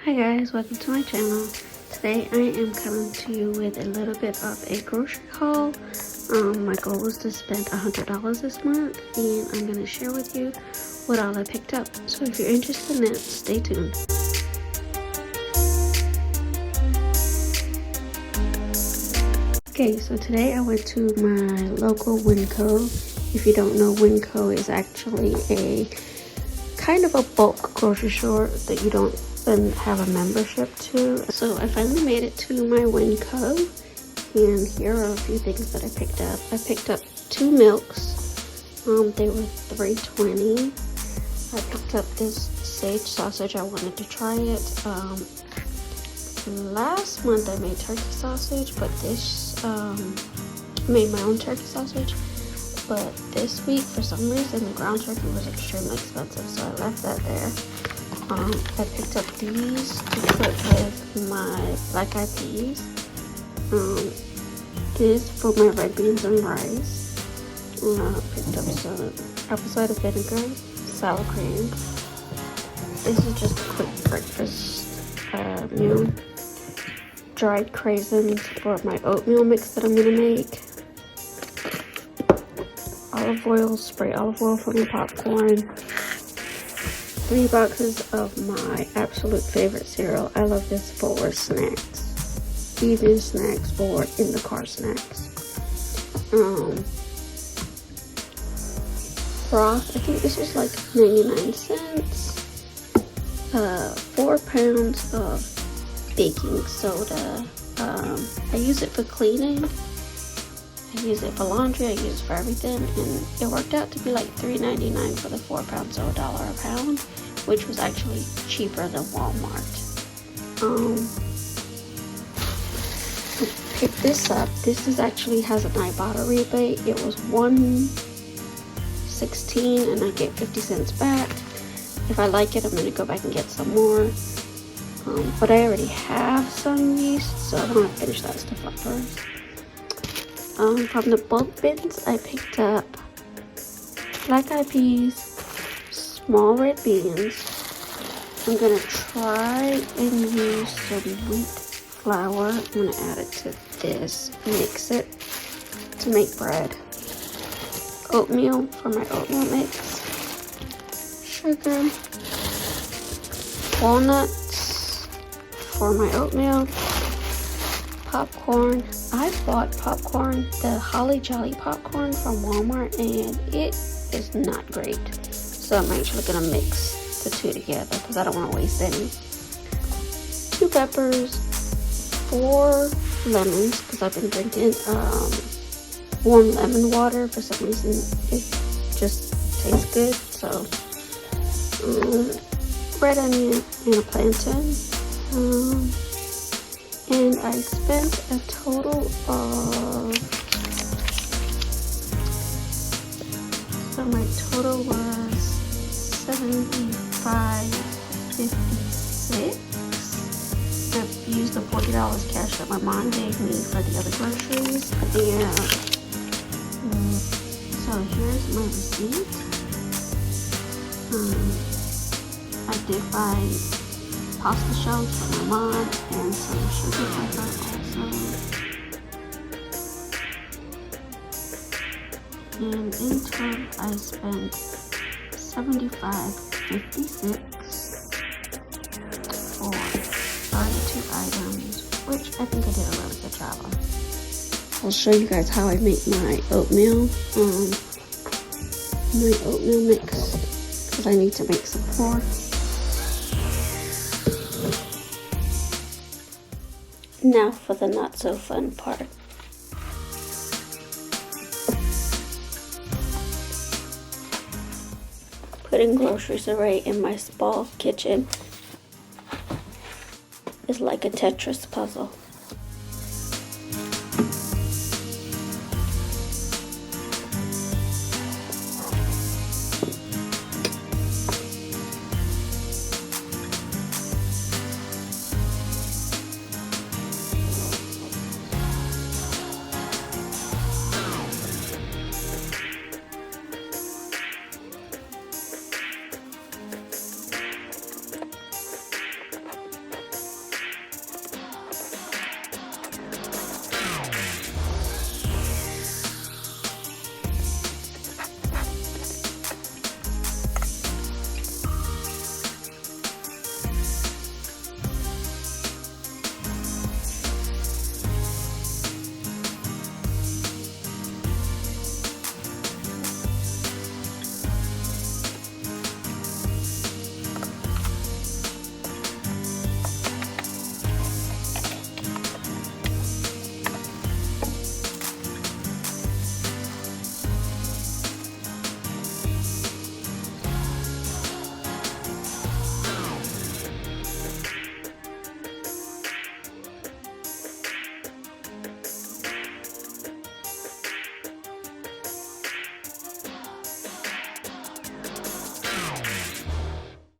Hi guys, welcome to my channel. Today I am coming to you with a little bit of a grocery haul. My goal was to spend $100 this month, and I'm going to share with you what all I picked up. So if you're interested in that, stay tuned. Okay, so today I went to my local Winco. If you don't know, Winco is actually a kind of a bulk grocery store that you don't have a membership to. So I finally made it to my Winco, and here are a few things that I picked up. I picked up 2 milks. They were $3.20. I picked up this sage sausage. I wanted to try it. Last month I made turkey sausage, but this made my own turkey sausage. But this week, for some reason, the ground turkey was extremely expensive, so I left that there. I picked up these to put with my black eyed peas. This for my red beans and rice. Picked up some apple cider vinegar, sour cream. This is just a quick breakfast meal. Dried craisins for my oatmeal mix that I'm gonna make. Olive oil, spray olive oil for my popcorn. 3 boxes of my absolute favorite cereal. I love this for snacks, evening snacks, or in the car snacks. Broth, I think this was like 99 cents. 4 pounds of baking soda. I use it for cleaning. I use it for laundry, I use it for everything, and it worked out to be like $3.99 for the 4 pounds, so $1 a pound, which was actually cheaper than Walmart. I picked this up. This actually has an Ibotta rebate. It was $1.16 and I get 50 cents back. If I like it, I'm going to go back and get some more. But I already have some yeast, so I want to finish that stuff up first. From the bulk bins, I picked up black eyed peas, small red beans. I'm gonna try and use some wheat flour. I'm gonna add it to this, mix it to make bread. Oatmeal for my oatmeal mix. Sugar. Walnuts for my oatmeal. Popcorn. I bought popcorn, the Holly Jolly popcorn from Walmart, and it is not great. So I'm actually gonna mix the two together because I don't want to waste any. 2 peppers, 4 lemons because I've been drinking warm lemon water. For some reason, it just tastes good. So red onion and a plantain. And I spent a total of, so my total was $75.56. I used the $40 cash that my mom gave me for the other groceries. And so here's my receipt. I did buy pasta shells for my mom and some sugar for her also. And in total, I spent $75.56 for 32 items, which I think I did a really good job on. I'll show you guys how I make my oatmeal. My oatmeal mix, because I need to make some more. Now for the not so fun part. Putting groceries away in my small kitchen is like a Tetris puzzle.